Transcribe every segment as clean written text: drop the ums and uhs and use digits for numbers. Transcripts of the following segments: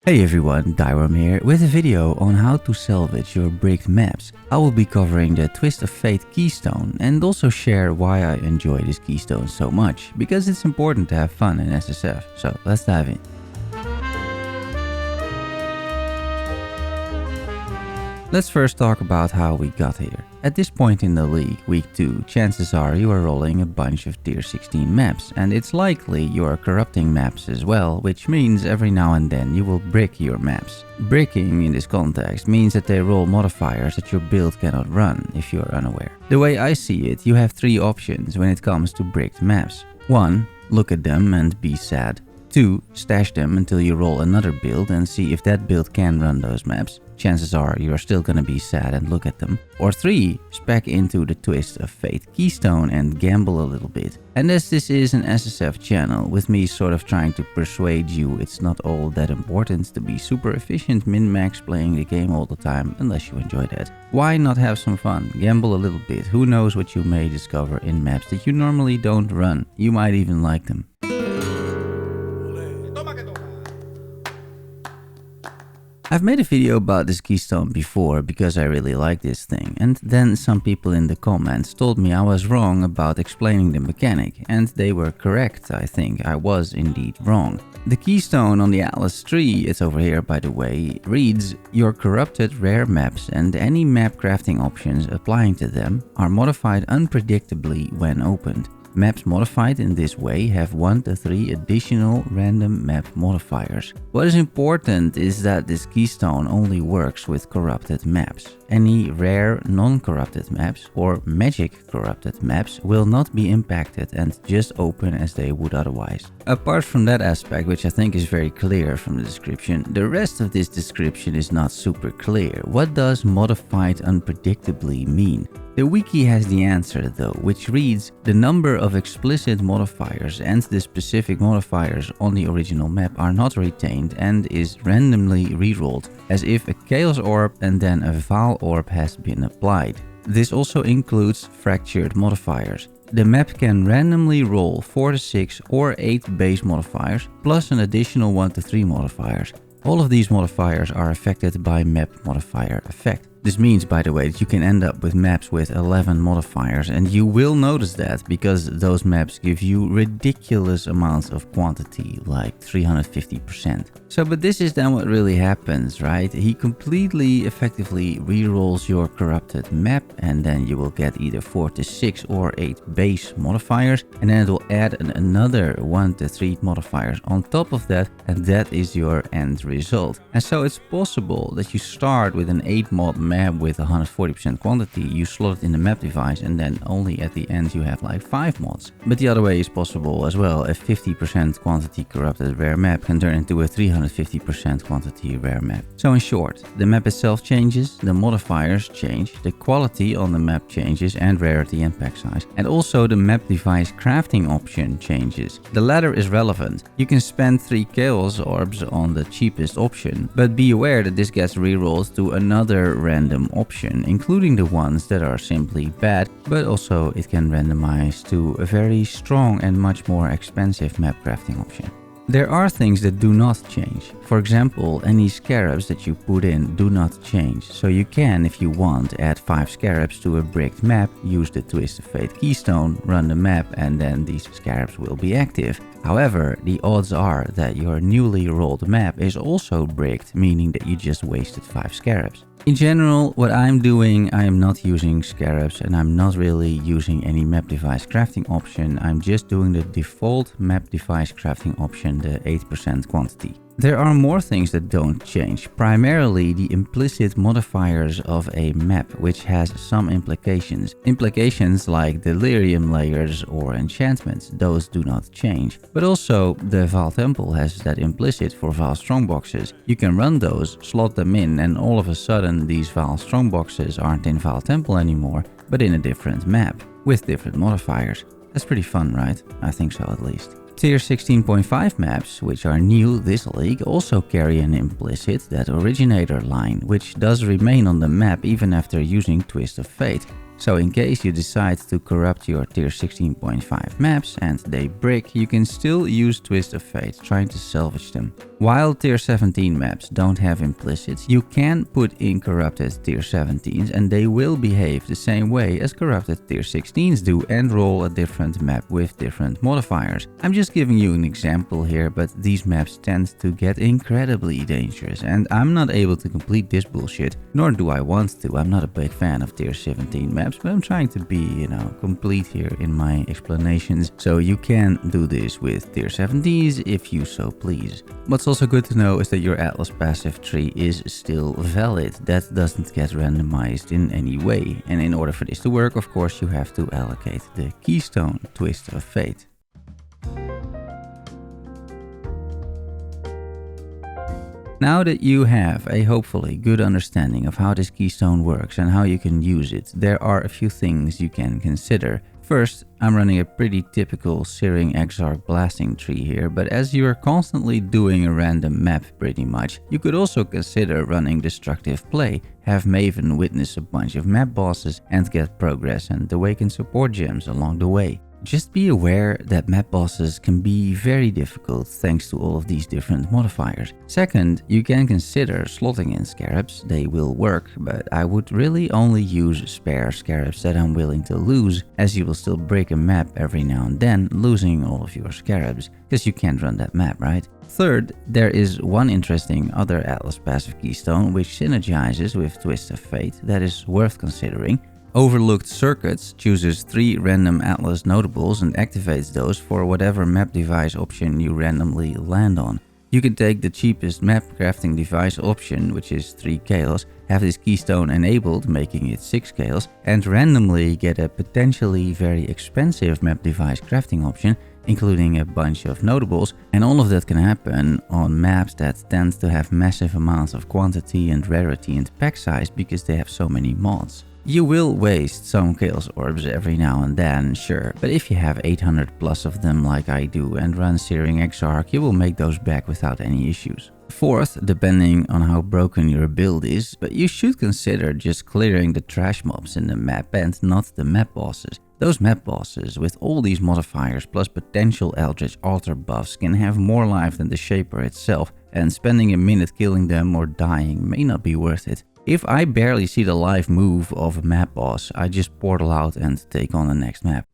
Hey everyone, Thyworm here with a video on how to salvage your bricked maps. I will be covering the Twist of Fate keystone and also share why I enjoy this keystone so much, because it's important to have fun in SSF, so let's dive in. Let's first talk about how we got here. At this point in the league, week 2, chances are you are rolling a bunch of tier 16 maps, and it's likely you are corrupting maps as well, which means every now and then you will brick your maps. Bricking in this context means that they roll modifiers that your build cannot run if you are unaware. The way I see it, you have 3 options when it comes to bricked maps. 1. Look at them and be sad. 2. Stash them until you roll another build and see if that build can run those maps. Chances are you are still gonna be sad and look at them. Or 3. Spec into the Twist of Fate keystone and gamble a little bit. And as this is an SSF channel, with me sort of trying to persuade you it's not all that important to be super efficient min-max playing the game all the time unless you enjoy that. Why not have some fun? Gamble a little bit. Who knows what you may discover in maps that you normally don't run. You might even like them. I've made a video about this keystone before because I really like this thing, and then some people in the comments told me I was wrong about explaining the mechanic, and they were correct. I think I was indeed wrong. The keystone on the Atlas tree, it's over here by the way, reads: your corrupted rare maps and any map crafting options applying to them are modified unpredictably when opened. Maps modified in this way have 1 to 3 additional random map modifiers. What is important is that this keystone only works with corrupted maps. Any rare non-corrupted maps or magic corrupted maps will not be impacted and just open as they would otherwise. Apart from that aspect, which I think is very clear from the description, the rest of this description is not super clear. What does modified unpredictably mean? The wiki has the answer though, which reads: the number of explicit modifiers and the specific modifiers on the original map are not retained and is randomly rerolled, as if a chaos orb and then a Val orb has been applied. This also includes fractured modifiers. The map can randomly roll 4 to 6 or 8 base modifiers, plus an additional 1 to 3 modifiers. All of these modifiers are affected by map modifier effect. This means, by the way, that you can end up with maps with 11 modifiers, and you will notice that because those maps give you ridiculous amounts of quantity, like 350%. So, but this is then what really happens, right? He completely effectively rerolls your corrupted map, and then you will get either 4 to 6 or 8 base modifiers, and then it will add another 1 to 3 modifiers on top of that, and that is your end result. And so it's possible that you start with an 8 mod map with 140% quantity, you slot it in the map device, and then only at the end you have like 5 mods. But the other way is possible as well. A 50% quantity corrupted rare map can turn into a 350% quantity rare map. So in short, the map itself changes, the modifiers change, the quality on the map changes, and rarity and pack size. And also the map device crafting option changes. The latter is relevant. You can spend 3 chaos orbs on the cheapest option, but be aware that this gets rerolled to another random option, including the ones that are simply bad, but also it can randomize to a very strong and much more expensive map crafting option. There are things that do not change. For example, any scarabs that you put in do not change. So you can, if you want, add 5 scarabs to a bricked map, use the Twist of Fate keystone, run the map, and then these scarabs will be active. However, the odds are that your newly rolled map is also bricked, meaning that you just wasted 5 scarabs. In general, what I'm doing, I am not using scarabs and I'm not really using any map device crafting option. I'm just doing the default map device crafting option, the 8% quantity. There are more things that don't change, primarily the implicit modifiers of a map, which has some implications. Implications like delirium layers or enchantments, those do not change. But also the Val Temple has that implicit for Val Strongboxes. You can run those, slot them in, and all of a sudden these Val Strongboxes aren't in Val Temple anymore, but in a different map, with different modifiers. That's pretty fun, right? I think so at least. Tier 16.5 maps, which are new this league, also carry an implicit, that originator line, which does remain on the map even after using Twist of Fate. So in case you decide to corrupt your tier 16.5 maps and they break, you can still use Twist of Fate trying to salvage them. While tier 17 maps don't have implicits, you can put in corrupted tier 17s and they will behave the same way as corrupted tier 16s do and roll a different map with different modifiers. I'm just giving you an example here, but these maps tend to get incredibly dangerous and I'm not able to complete this bullshit, nor do I want to. I'm not a big fan of tier 17 maps, but I'm trying to be, complete here in my explanations. So you can do this with tier 17s if you so please. What's also good to know is that your Atlas passive tree is still valid. That doesn't get randomized in any way. And in order for this to work, of course, you have to allocate the keystone Twist of Fate. Now that you have a hopefully good understanding of how this keystone works and how you can use it, there are a few things you can consider. First, I'm running a pretty typical Searing Exarch blasting tree here, but as you're constantly doing a random map pretty much, you could also consider running destructive play, have Maven witness a bunch of map bosses and get progress and awaken support gems along the way. Just be aware that map bosses can be very difficult thanks to all of these different modifiers. Second, you can consider slotting in scarabs. They will work, but I would really only use spare scarabs that I'm willing to lose, as you will still break a map every now and then, losing all of your scarabs, because you can't run that map, right? Third, there is one interesting other Atlas passive keystone which synergizes with Twist of Fate that is worth considering. Overlooked Circuits chooses 3 random Atlas notables and activates those for whatever map device option you randomly land on. You can take the cheapest map crafting device option, which is 3 chaos, have this keystone enabled, making it 6 chaos, and randomly get a potentially very expensive map device crafting option, including a bunch of notables, and all of that can happen on maps that tend to have massive amounts of quantity and rarity and pack size because they have so many mods. You will waste some Chaos Orbs every now and then, sure, but if you have 800 plus of them like I do and run Searing Exarch, you will make those back without any issues. Fourth, depending on how broken your build is, but you should consider just clearing the trash mobs in the map and not the map bosses. Those map bosses with all these modifiers plus potential Eldritch Altar buffs can have more life than the Shaper itself, and spending a minute killing them or dying may not be worth it. If I barely see the live move of a map boss, I just portal out and take on the next map.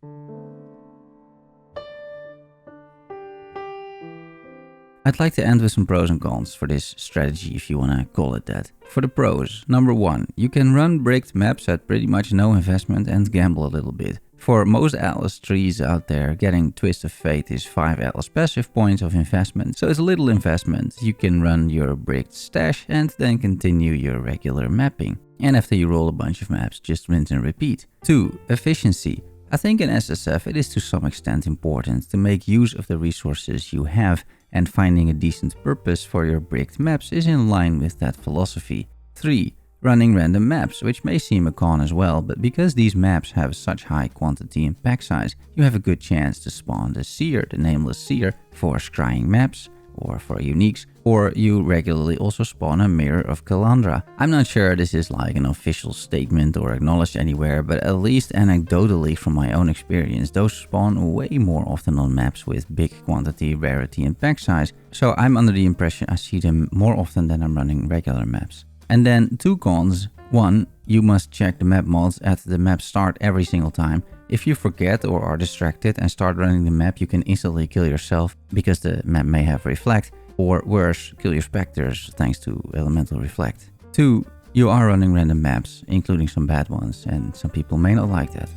I'd like to end with some pros and cons for this strategy, if you wanna call it that. For the pros, number 1, you can run bricked maps at pretty much no investment and gamble a little bit. For most Atlas trees out there, getting Twist of Fate is 5 Atlas passive points of investment, so it's a little investment. You can run your bricked stash and then continue your regular mapping. And after you roll a bunch of maps, just rinse and repeat. 2. Efficiency. I think in SSF it is to some extent important to make use of the resources you have, and finding a decent purpose for your bricked maps is in line with that philosophy. 3. Running random maps, which may seem a con as well, but because these maps have such high quantity and pack size, you have a good chance to spawn the Seer, the Nameless Seer, for scrying maps, or for uniques, or you regularly also spawn a Mirror of Kalandra. I'm not sure this is like an official statement or acknowledged anywhere, but at least anecdotally from my own experience, those spawn way more often on maps with big quantity, rarity and pack size, so I'm under the impression I see them more often than I'm running regular maps. And then 2 cons. 1. You must check the map mods at the map start every single time. If you forget or are distracted and start running the map, you can instantly kill yourself because the map may have reflect, or worse, kill your specters thanks to elemental reflect. 2. You are running random maps, including some bad ones, and some people may not like that.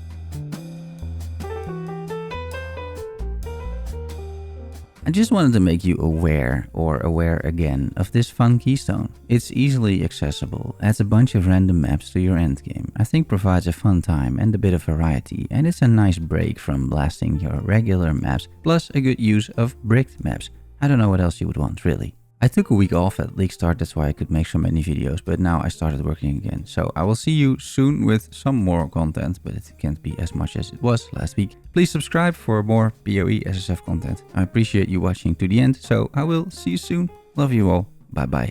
I just wanted to make you aware, or aware again, of this fun keystone. It's easily accessible, adds a bunch of random maps to your endgame, I think provides a fun time and a bit of variety, and it's a nice break from blasting your regular maps, plus a good use of bricked maps. I don't know what else you would want, really. I took a week off at leak start, that's why I could make so many videos, but now I started working again. So I will see you soon with some more content, but it can't be as much as it was last week. Please subscribe for more PoE SSF content. I appreciate you watching to the end, so I will see you soon. Love you all. Bye bye.